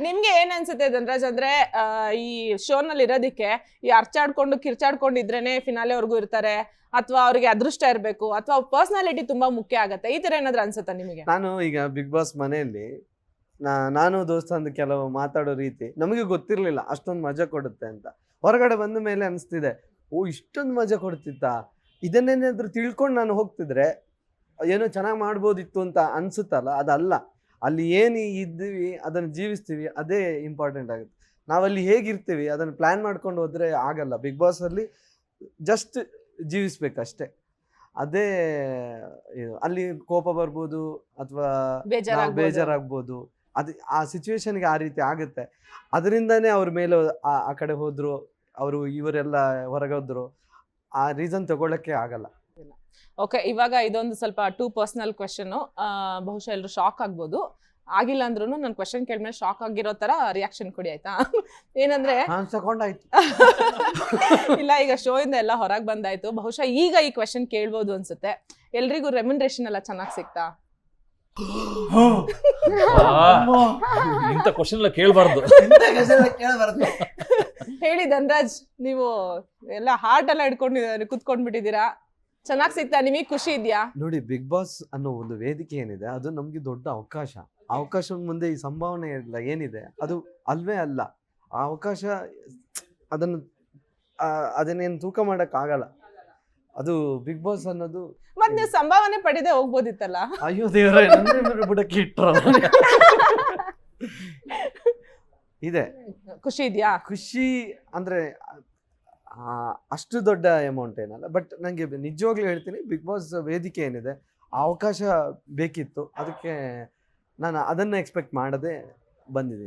ನಿಮ್ಗೆ ಏನ್ ಅನ್ಸುತ್ತೆ ಧನರಾಜ್, ಅಂದ್ರೆ ಈ ಶೋನಲ್ಲಿ ಇರೋದಿಕ್ಕೆ ಈ ಅರ್ಚಾಡ್ಕೊಂಡು ಕಿರ್ಚಾಡ್ಕೊಂಡಿದ್ರೇನೆ ಫಿನಾಲೆವರೆಗೂ ಇರ್ತಾರೆ, ಅಥವಾ ಅವ್ರಿಗೆ ಅದೃಷ್ಟ ಇರ್ಬೇಕು, ಅಥವಾ ಪರ್ಸನಾಲಿಟಿ ತುಂಬಾ ಮುಖ್ಯ ಆಗತ್ತೆ, ಈ ತರ ಏನಾದ್ರು ಅನ್ಸುತ್ತಾ ನಿಮಗೆ? ನಾನು ಈಗ ಬಿಗ್ ಬಾಸ್ ಮನೆಯಲ್ಲಿ ನಾನು ದೋಸ್ತ ಕೆಲವು ಮಾತಾಡೋ ರೀತಿ ನಮಗೆ ಗೊತ್ತಿರ್ಲಿಲ್ಲ ಅಷ್ಟೊಂದು ಮಜಾ ಕೊಡುತ್ತೆ ಅಂತ. ಹೊರಗಡೆ ಬಂದ ಮೇಲೆ ಅನಿಸ್ತಿದೆ, ಓ ಇಷ್ಟೊಂದು ಮಜಾ ಕೊಡ್ತಿತ್ತಾ, ಇದನ್ನೇನಾದ್ರೂ ತಿಳ್ಕೊಂಡು ನಾನು ಹೋಗ್ತಿದ್ರೆ ಏನೋ ಚೆನ್ನಾಗಿ ಮಾಡ್ಬೋದಿತ್ತು ಅಂತ ಅನ್ಸುತ್ತಲ್ಲ, ಅದಲ್ಲ. ಅಲ್ಲಿ ಏನು ಇದ್ದೀವಿ ಅದನ್ನು ಜೀವಿಸ್ತೀವಿ, ಅದೇ ಇಂಪಾರ್ಟೆಂಟ್ ಆಗುತ್ತೆ. ನಾವಲ್ಲಿ ಹೇಗಿರ್ತೀವಿ ಅದನ್ನು ಪ್ಲ್ಯಾನ್ ಮಾಡ್ಕೊಂಡು ಹೋದ್ರೆ ಆಗಲ್ಲ. ಬಿಗ್ ಬಾಸಲ್ಲಿ ಜಸ್ಟ್ ಜೀವಿಸ್ಬೇಕಷ್ಟೇ. ಅದೇ ಇದು. ಅಲ್ಲಿ ಕೋಪ ಬರ್ಬೋದು ಅಥವಾ ಬೇಜಾರಾಗ್ಬೋದು. ಅದು ಆ ಸಿಚುವೇಶನ್ಗೆ ಆ ರೀತಿ ಆಗುತ್ತೆ. ಅದರಿಂದನೇ ಅವ್ರ ಮೇಲೆ ಆ ಕಡೆ ಹೋದ್ರು, ಅವರು ಇವರೆಲ್ಲ ಹೊರಗೋದ್ರು, ಆ ರೀಸನ್ ತಗೊಳ್ಳಕ್ಕೆ ಆಗಲ್ಲ. ಓಕೆ, ಇವಾಗ ಇದೊಂದು ಸ್ವಲ್ಪ ಟೂ ಪರ್ಸನಲ್ ಕ್ವೆಶನ್. ಬಹುಶಃ ಎಲ್ಲರೂ ಶಾಕ್ ಆಗ್ಬೋದು, ಆಗಿಲ್ಲ ಅಂದ್ರೂ ನನ್ನ ಕ್ವೆಶನ್ ಕೇಳ್ಮೇಲೆ ಶಾಕ್ ಆಗಿರೋ ತರ ರಿಯಾಕ್ಷನ್ ಕೊಡಿ ಆಯ್ತಾ? ಏನಂದ್ರೆ ತಗೊಂಡಾಯ್ತು. ಇಲ್ಲ, ಈಗ ಶೋ ಇಂದ ಎಲ್ಲ ಹೊರಗೆ ಬಂದಾಯ್ತು, ಬಹುಶಃ ಈಗ ಈ ಕ್ವೆಶನ್ ಕೇಳ್ಬೋದು ಅನ್ಸುತ್ತೆ. ಎಲ್ರಿಗೂ ರೆಮ್ಯುನರೇಷನ್ ಎಲ್ಲ ಚೆನ್ನಾಗಿ ಸಿಗ್ತಾ? ಇಂಥ ಕ್ವಶನ್ ಎಲ್ಲ ಕೇಳಬಾರ್ದು. ಹೇಳಿ ಧನರಾಜ್, ನೀವು ಎಲ್ಲ ಹಾರ್ಟ್ ಎಲ್ಲ ಇಟ್ಕೊಂಡು ಕುತ್ಕೊಂಡ್ಬಿಟ್ಟಿದ್ದೀರಾ, ಚೆನ್ನಾಗಿ ಸಿಗ್ತಾ? ನಿಮಗೆ ಖುಷಿ ಇದೆಯಾ? ನೋಡಿ, ಬಿಗ್ ಬಾಸ್ ಅನ್ನೋ ಒಂದು ವೇದಿಕೆ ಏನಿದೆ ಅದು ನಮ್ಗೆ ದೊಡ್ಡ ಅವಕಾಶ. ಆ ಅವಕಾಶದ ಮುಂದೆ ಈ ಸಂಭಾವನೆ ಇಲ್ಲ ಏನಿದೆ ಅದು ಅಲ್ವೇ ಅಲ್ಲ. ಆ ಅವಕಾಶ ಅದನ್ನೇನು ತೂಕ ಮಾಡಕ್ ಆಗಲ್ಲ. ಅದು ಬಿಗ್ ಬಾಸ್ ಅನ್ನೋದು. ಮತ್ ನೀವು ಸಂಭಾವನೆ ಪಡೆದೇ ಹೋಗ್ಬೋದಿತ್ತಲ್ಲ? ಅಯ್ಯೋ ದೇವ್ರೆ, ಬುಡಕ್ಕೆ ಇಟ್ರ ಇದೆ. ಖುಷಿ ಇದೆಯಾ? ಖುಷಿ ಅಂದ್ರೆ ಅಷ್ಟು ದೊಡ್ಡ ಅಮೌಂಟ್ ಏನಲ್ಲ, ಬಟ್ ನಂಗೆ ನಿಜವಾಗ್ಲೂ ಹೇಳ್ತೀನಿ, ಬಿಗ್ ಬಾಸ್ ವೇದಿಕೆ ಏನಿದೆ ಆ ಅವಕಾಶ ಬೇಕಿತ್ತು. ಅದಕ್ಕೆ ನಾನು ಅದನ್ನ ಎಕ್ಸ್ಪೆಕ್ಟ್ ಮಾಡದೆ ಬಂದಿದ್ದೀನಿ.